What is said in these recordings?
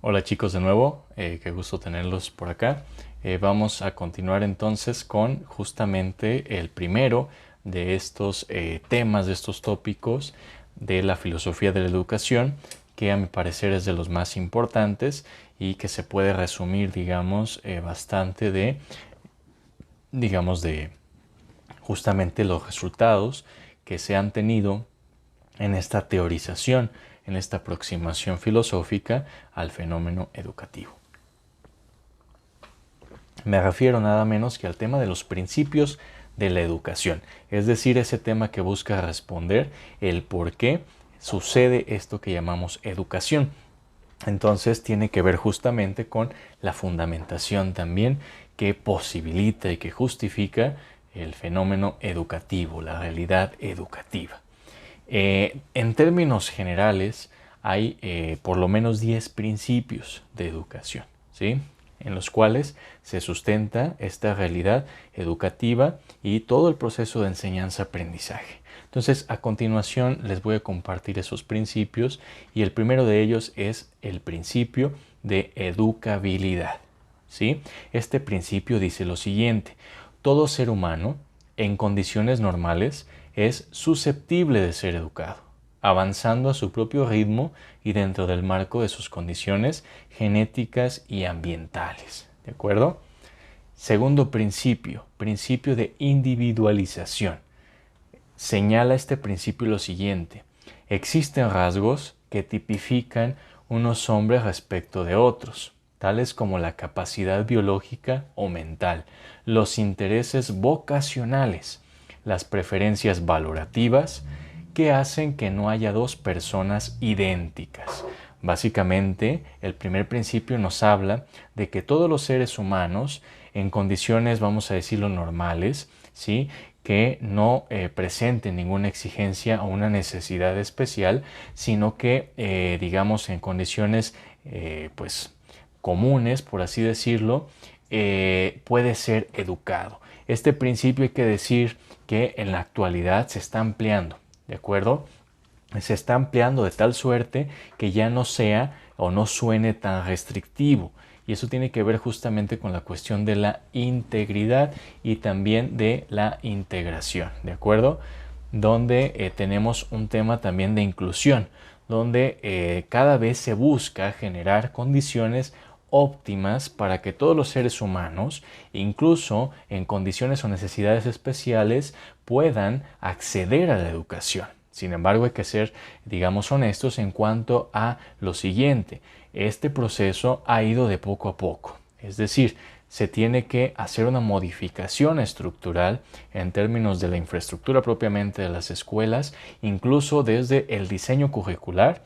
Hola chicos de nuevo, qué gusto tenerlos por acá. Vamos a continuar entonces con justamente el primero de estos temas, de estos tópicos de la filosofía de la educación, que a mi parecer es de los más importantes y que se puede resumir, digamos, bastante de justamente los resultados que se han tenido en esta teorización, en esta aproximación filosófica al fenómeno educativo. Me refiero nada menos que al tema de los principios de la educación, es decir, ese tema que busca responder el por qué sucede esto que llamamos educación. Entonces tiene que ver justamente con la fundamentación también que posibilita y que justifica el fenómeno educativo, la realidad educativa. En términos generales, hay por lo menos 10 principios de educación, ¿sí? En los cuales se sustenta esta realidad educativa y todo el proceso de enseñanza-aprendizaje. Entonces, a continuación les voy a compartir esos principios y el primero de ellos es el principio de educabilidad, ¿sí? Este principio dice lo siguiente: todo ser humano en condiciones normales es susceptible de ser educado, avanzando a su propio ritmo y dentro del marco de sus condiciones genéticas y ambientales. ¿De acuerdo? Segundo principio, principio de individualización. Señala este principio lo siguiente: existen rasgos que tipifican unos hombres respecto de otros, tales como la capacidad biológica o mental, los intereses vocacionales, las preferencias valorativas, que hacen que no haya dos personas idénticas. Básicamente, el primer principio nos habla de que todos los seres humanos, en condiciones, vamos a decirlo, normales, ¿sí?, que no presenten ninguna exigencia o una necesidad especial, sino que, digamos, en condiciones, pues, comunes, por así decirlo, puede ser educado. Este principio hay que decir que en la actualidad se está ampliando, ¿de acuerdo? Se está ampliando de tal suerte que ya no sea o no suene tan restrictivo. Y eso tiene que ver justamente con la cuestión de la integridad y también de la integración, ¿de acuerdo? Donde tenemos un tema también de inclusión, donde cada vez se busca generar condiciones óptimas para que todos los seres humanos, incluso en condiciones o necesidades especiales, puedan acceder a la educación. Sin embargo, hay que ser, digamos, honestos en cuanto a lo siguiente: este proceso ha ido de poco a poco, es decir, se tiene que hacer una modificación estructural en términos de la infraestructura propiamente de las escuelas, incluso desde el diseño curricular,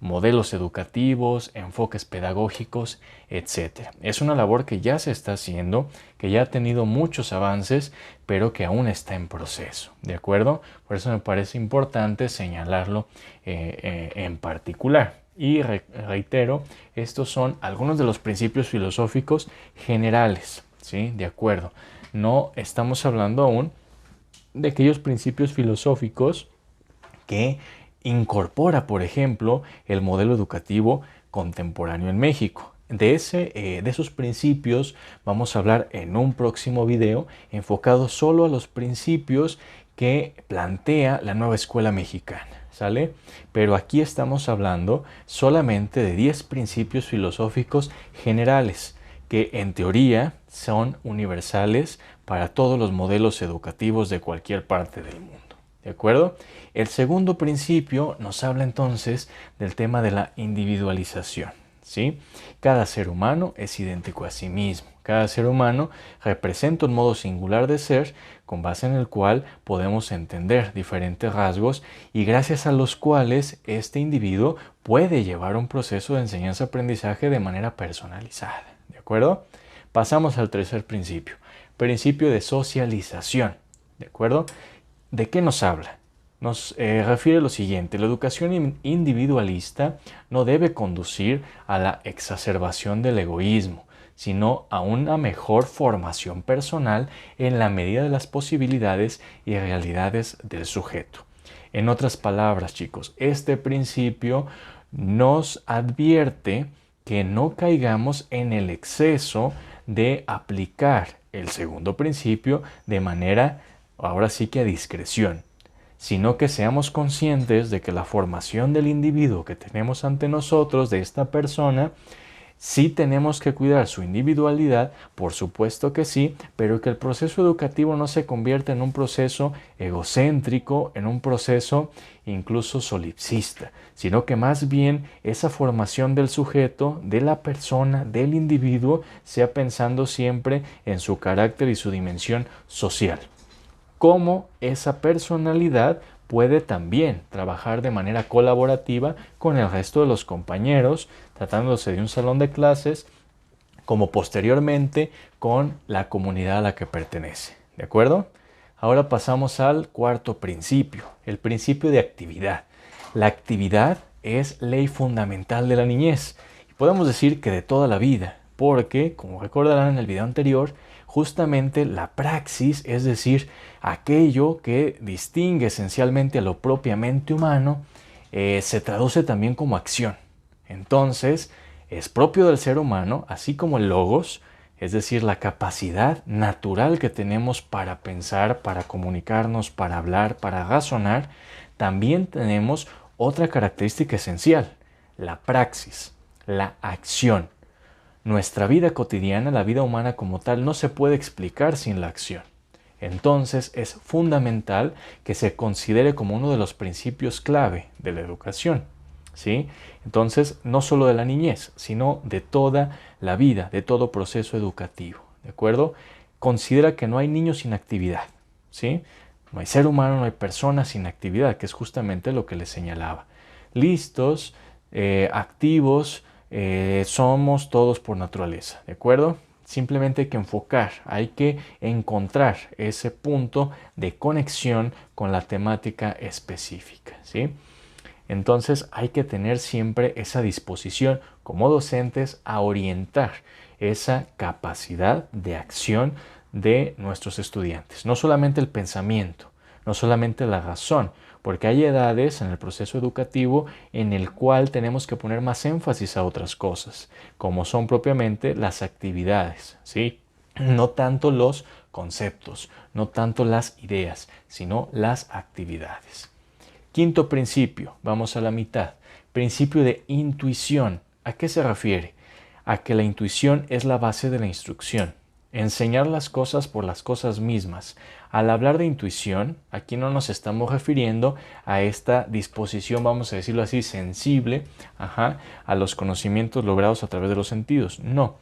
modelos educativos, enfoques pedagógicos, etc. Es una labor que ya se está haciendo, que ya ha tenido muchos avances, pero que aún está en proceso, ¿de acuerdo? Por eso me parece importante señalarlo en particular. Y reitero, estos son algunos de los principios filosóficos generales, ¿sí? De acuerdo. No estamos hablando aún de aquellos principios filosóficos que incorpora, por ejemplo, el modelo educativo contemporáneo en México. De esos principios vamos a hablar en un próximo video enfocado solo a los principios que plantea la nueva escuela mexicana, ¿sale? Pero aquí estamos hablando solamente de 10 principios filosóficos generales que en teoría son universales para todos los modelos educativos de cualquier parte del mundo. ¿De acuerdo? El segundo principio nos habla entonces del tema de la individualización, ¿sí? Cada ser humano es idéntico a sí mismo. Cada ser humano representa un modo singular de ser con base en el cual podemos entender diferentes rasgos y gracias a los cuales este individuo puede llevar un proceso de enseñanza-aprendizaje de manera personalizada. ¿De acuerdo? Pasamos al tercer principio. Principio de socialización. ¿De acuerdo? ¿De qué nos habla? Nos refiere lo siguiente: la educación individualista no debe conducir a la exacerbación del egoísmo, sino a una mejor formación personal en la medida de las posibilidades y realidades del sujeto. En otras palabras, chicos, este principio nos advierte que no caigamos en el exceso de aplicar el segundo principio de manera, ahora sí que a discreción, sino que seamos conscientes de que la formación del individuo que tenemos ante nosotros, de esta persona, sí tenemos que cuidar su individualidad, por supuesto que sí, pero que el proceso educativo no se convierta en un proceso egocéntrico, en un proceso incluso solipsista, sino que más bien esa formación del sujeto, de la persona, del individuo, sea pensando siempre en su carácter y su dimensión social. Cómo esa personalidad puede también trabajar de manera colaborativa con el resto de los compañeros, tratándose de un salón de clases, como posteriormente con la comunidad a la que pertenece. ¿De acuerdo? Ahora pasamos al cuarto principio, el principio de actividad. La actividad es ley fundamental de la niñez y podemos decir que de toda la vida, porque, como recordarán en el video anterior, justamente la praxis, es decir, aquello que distingue esencialmente a lo propiamente humano, se traduce también como acción. Entonces, es propio del ser humano, así como el logos, es decir, la capacidad natural que tenemos para pensar, para comunicarnos, para hablar, para razonar, también tenemos otra característica esencial, la praxis, la acción. Nuestra vida cotidiana, la vida humana como tal, no se puede explicar sin la acción. Entonces es fundamental que se considere como uno de los principios clave de la educación. ¿Sí? Entonces, no solo de la niñez, sino de toda la vida, de todo proceso educativo. ¿De acuerdo? Considera que no hay niños sin actividad. ¿Sí? No hay ser humano, no hay persona sin actividad, que es justamente lo que les señalaba. Listos, activos, somos todos por naturaleza, ¿de acuerdo? Simplemente hay que enfocar, hay que encontrar ese punto de conexión con la temática específica, ¿sí? Entonces hay que tener siempre esa disposición como docentes a orientar esa capacidad de acción de nuestros estudiantes. No solamente el pensamiento, no solamente la razón, porque hay edades en el proceso educativo en el cual tenemos que poner más énfasis a otras cosas, como son propiamente las actividades, ¿sí? No tanto los conceptos, no tanto las ideas, sino las actividades. Quinto principio, vamos a la mitad. Principio de intuición. ¿A qué se refiere? A que la intuición es la base de la instrucción. Enseñar las cosas por las cosas mismas. Al hablar de intuición, aquí no nos estamos refiriendo a esta disposición, vamos a decirlo así, sensible, a los conocimientos logrados a través de los sentidos. No.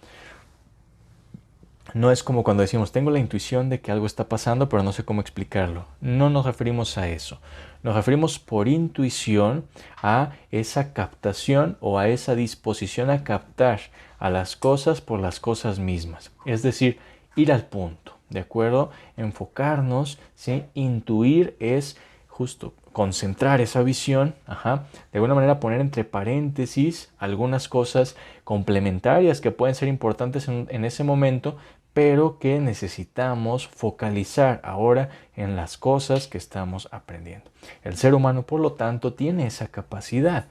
No es como cuando decimos, tengo la intuición de que algo está pasando, pero no sé cómo explicarlo. No nos referimos a eso. Nos referimos por intuición a esa captación o a esa disposición a captar a las cosas por las cosas mismas. Es decir, ir al punto, ¿de acuerdo? Enfocarnos, ¿sí? Intuir es justo concentrar esa visión, de alguna manera poner entre paréntesis algunas cosas complementarias que pueden ser importantes en ese momento, pero que necesitamos focalizar ahora en las cosas que estamos aprendiendo. El ser humano, por lo tanto, tiene esa capacidad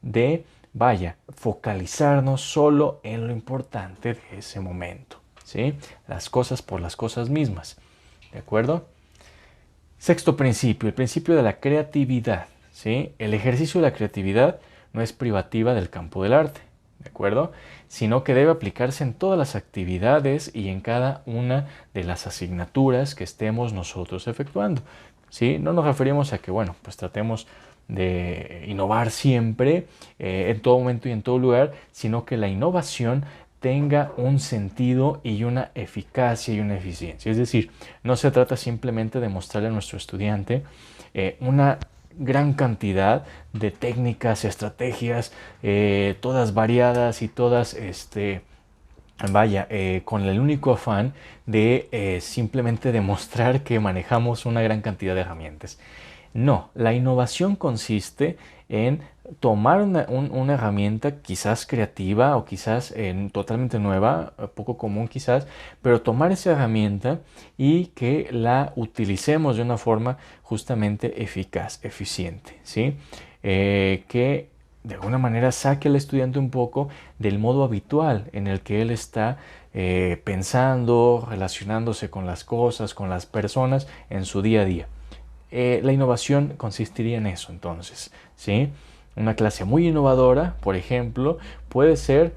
de, focalizarnos solo en lo importante de ese momento, ¿sí? Las cosas por las cosas mismas, ¿de acuerdo? Sexto principio, el principio de la creatividad, ¿sí? El ejercicio de la creatividad no es privativa del campo del arte, ¿de acuerdo? Sino que debe aplicarse en todas las actividades y en cada una de las asignaturas que estemos nosotros efectuando, ¿sí? No nos referimos a que, bueno, pues tratemos de innovar siempre, en todo momento y en todo lugar, sino que la innovación tenga un sentido y una eficacia y una eficiencia. Es decir, no se trata simplemente de mostrarle a nuestro estudiante una gran cantidad de técnicas, estrategias, todas variadas y todas, con el único afán de simplemente demostrar que manejamos una gran cantidad de herramientas. No, la innovación consiste en tomar una herramienta quizás creativa o quizás totalmente nueva, poco común quizás, pero tomar esa herramienta y que la utilicemos de una forma justamente eficaz, eficiente, ¿sí? que de alguna manera saque al estudiante un poco del modo habitual en el que él está pensando, relacionándose con las cosas, con las personas en su día a día. La innovación consistiría en eso entonces, ¿sí? Una clase muy innovadora, por ejemplo, puede ser,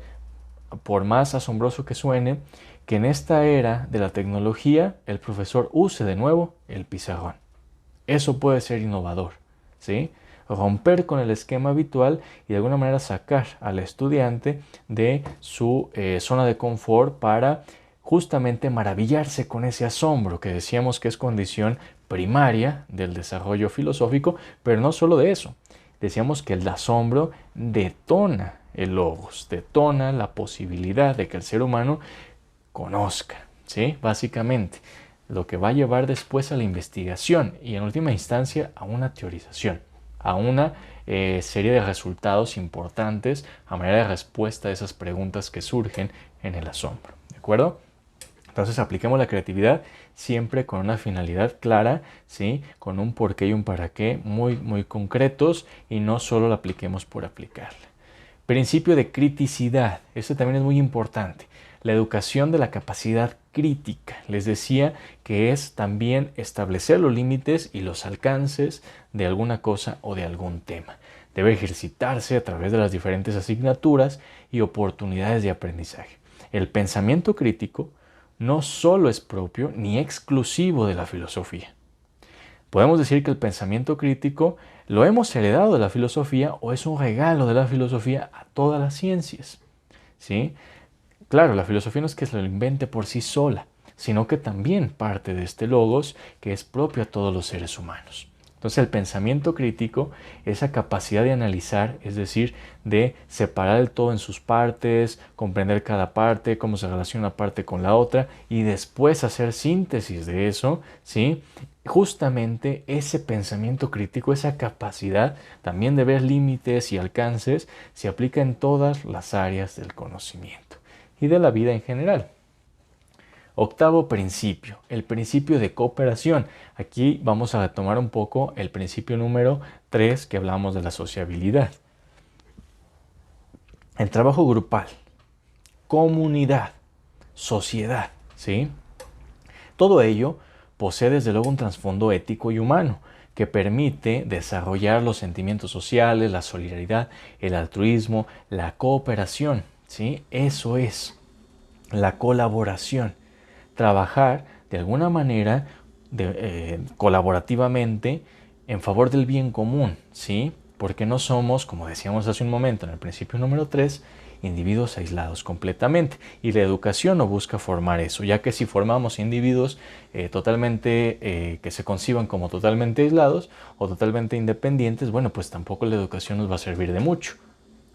por más asombroso que suene, que en esta era de la tecnología el profesor use de nuevo el pizarrón. Eso puede ser innovador, ¿sí? Romper con el esquema habitual y de alguna manera sacar al estudiante de su zona de confort para justamente maravillarse con ese asombro que decíamos que es condición primaria del desarrollo filosófico, pero no solo de eso. Decíamos que el asombro detona el logos, detona la posibilidad de que el ser humano conozca, ¿sí? Básicamente, lo que va a llevar después a la investigación y en última instancia a una teorización, a una serie de resultados importantes a manera de respuesta a esas preguntas que surgen en el asombro, ¿de acuerdo? Entonces apliquemos la creatividad siempre con una finalidad clara, ¿sí? Con un porqué y un para qué muy concretos y no solo la apliquemos por aplicarla. Principio de criticidad, este también es muy importante. La educación de la capacidad crítica. Les decía que es también establecer los límites y los alcances de alguna cosa o de algún tema. Debe ejercitarse a través de las diferentes asignaturas y oportunidades de aprendizaje. El pensamiento crítico no solo es propio ni exclusivo de la filosofía. Podemos decir que el pensamiento crítico lo hemos heredado de la filosofía o es un regalo de la filosofía a todas las ciencias, ¿sí? Claro, la filosofía no es que se lo invente por sí sola, sino que también parte de este logos que es propio a todos los seres humanos. Entonces el pensamiento crítico, esa capacidad de analizar, es decir, de separar el todo en sus partes, comprender cada parte, cómo se relaciona una parte con la otra y después hacer síntesis de eso, ¿sí? Justamente ese pensamiento crítico, esa capacidad también de ver límites y alcances, se aplica en todas las áreas del conocimiento y de la vida en general. Octavo principio, el principio de cooperación. Aquí vamos a retomar un poco el principio número 3 que hablamos de la sociabilidad. El trabajo grupal, comunidad, sociedad, ¿sí? Todo ello posee desde luego un trasfondo ético y humano que permite desarrollar los sentimientos sociales, la solidaridad, el altruismo, la cooperación, ¿sí? Eso es la colaboración. Trabajar de alguna manera colaborativamente en favor del bien común, ¿sí? Porque no somos, como decíamos hace un momento en el principio número 3, individuos aislados completamente. Y la educación no busca formar eso, ya que si formamos individuos que se conciban como totalmente aislados o totalmente independientes, bueno, pues tampoco la educación nos va a servir de mucho.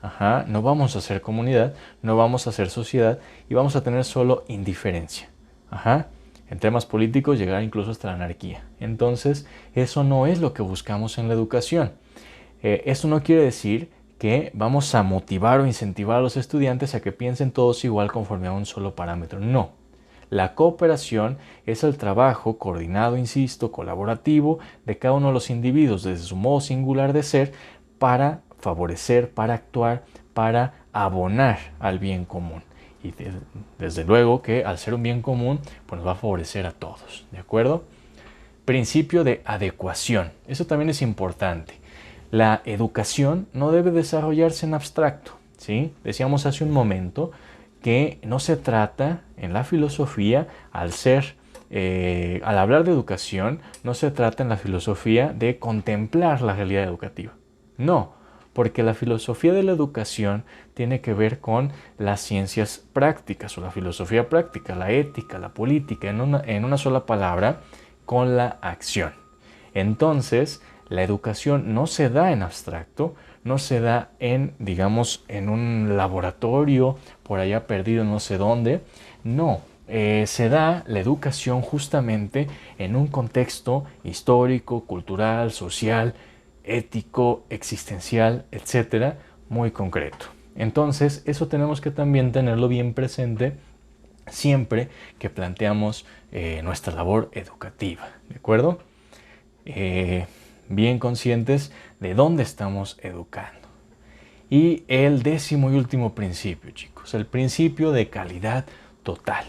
Ajá, no vamos a hacer comunidad, no vamos a hacer sociedad y vamos a tener solo indiferencia. Ajá. En temas políticos llegar incluso hasta la anarquía. Entonces, eso no es lo que buscamos en la educación. Esto no quiere decir que vamos a motivar o incentivar a los estudiantes a que piensen todos igual conforme a un solo parámetro. No. La cooperación es el trabajo coordinado, insisto, colaborativo de cada uno de los individuos desde su modo singular de ser para favorecer, para actuar, para abonar al bien común. Y desde luego que al ser un bien común, pues nos va a favorecer a todos, ¿de acuerdo? Principio de adecuación. Eso también es importante. La educación no debe desarrollarse en abstracto, ¿sí? Decíamos hace un momento que no se trata en la filosofía, al hablar de educación, no se trata en la filosofía de contemplar la realidad educativa. No, porque la filosofía de la educación tiene que ver con las ciencias prácticas o la filosofía práctica, la ética, la política, en una sola palabra, con la acción. Entonces, la educación no se da en abstracto, no se da en un laboratorio por allá perdido no sé dónde, no. Se da la educación justamente en un contexto histórico, cultural, social, ético, existencial, etcétera, muy concreto. Entonces, eso tenemos que también tenerlo bien presente siempre que planteamos nuestra labor educativa, ¿de acuerdo? bien conscientes de dónde estamos educando. Y el 10º y último principio, chicos, el principio de calidad total.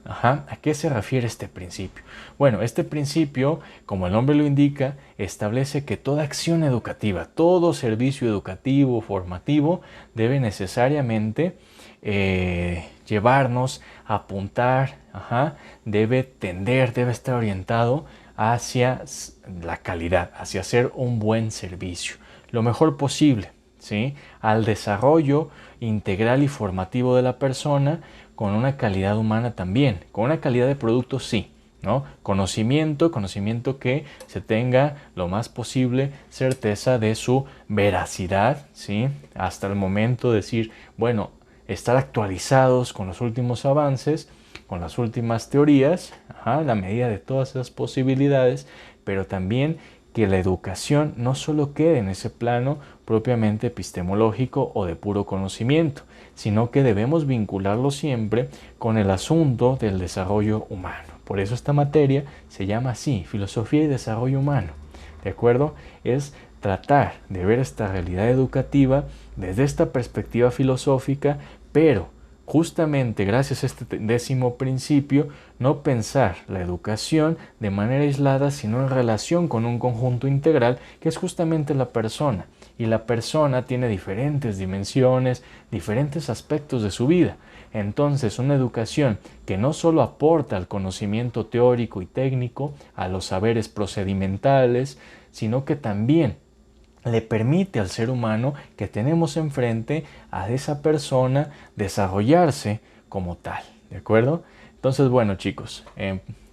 ¿A qué se refiere este principio? Bueno, este principio, como el nombre lo indica, establece que toda acción educativa, todo servicio educativo, formativo, debe necesariamente llevarnos a apuntar, debe tender, debe estar orientado hacia la calidad, hacia hacer un buen servicio, lo mejor posible, ¿sí? Al desarrollo integral y formativo de la persona, con una calidad humana también, con una calidad de producto sí, ¿no? Conocimiento que se tenga lo más posible certeza de su veracidad, ¿sí? Hasta el momento decir, bueno, estar actualizados con los últimos avances, con las últimas teorías, a la medida de todas esas posibilidades, pero también que la educación no solo quede en ese plano propiamente epistemológico o de puro conocimiento, sino que debemos vincularlo siempre con el asunto del desarrollo humano. Por eso esta materia se llama así, Filosofía y Desarrollo Humano, ¿de acuerdo? Es tratar de ver esta realidad educativa desde esta perspectiva filosófica, pero justamente gracias a este 10º principio, no pensar la educación de manera aislada, sino en relación con un conjunto integral que es justamente la persona. Y la persona tiene diferentes dimensiones, diferentes aspectos de su vida. Entonces, una educación que no solo aporta al conocimiento teórico y técnico, a los saberes procedimentales, sino que también le permite al ser humano que tenemos enfrente a esa persona desarrollarse como tal, ¿de acuerdo? Entonces, bueno, chicos,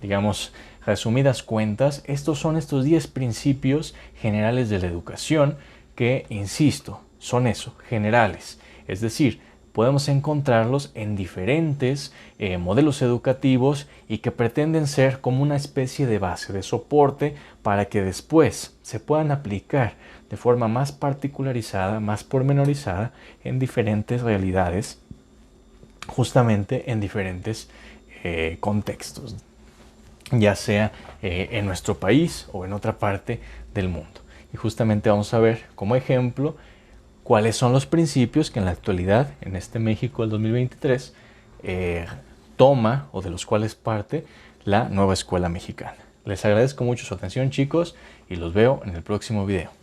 digamos, resumidas cuentas, estos son estos 10 principios generales de la educación que, insisto, son eso, generales. Es decir, podemos encontrarlos en diferentes modelos educativos y que pretenden ser como una especie de base, de soporte para que después se puedan aplicar de forma más particularizada, más pormenorizada en diferentes realidades, justamente en diferentes contextos, ya sea en nuestro país o en otra parte del mundo. Y justamente vamos a ver como ejemplo cuáles son los principios que en la actualidad, en este México del 2023, toma o de los cuales parte la nueva escuela mexicana. Les agradezco mucho su atención, chicos, y los veo en el próximo video.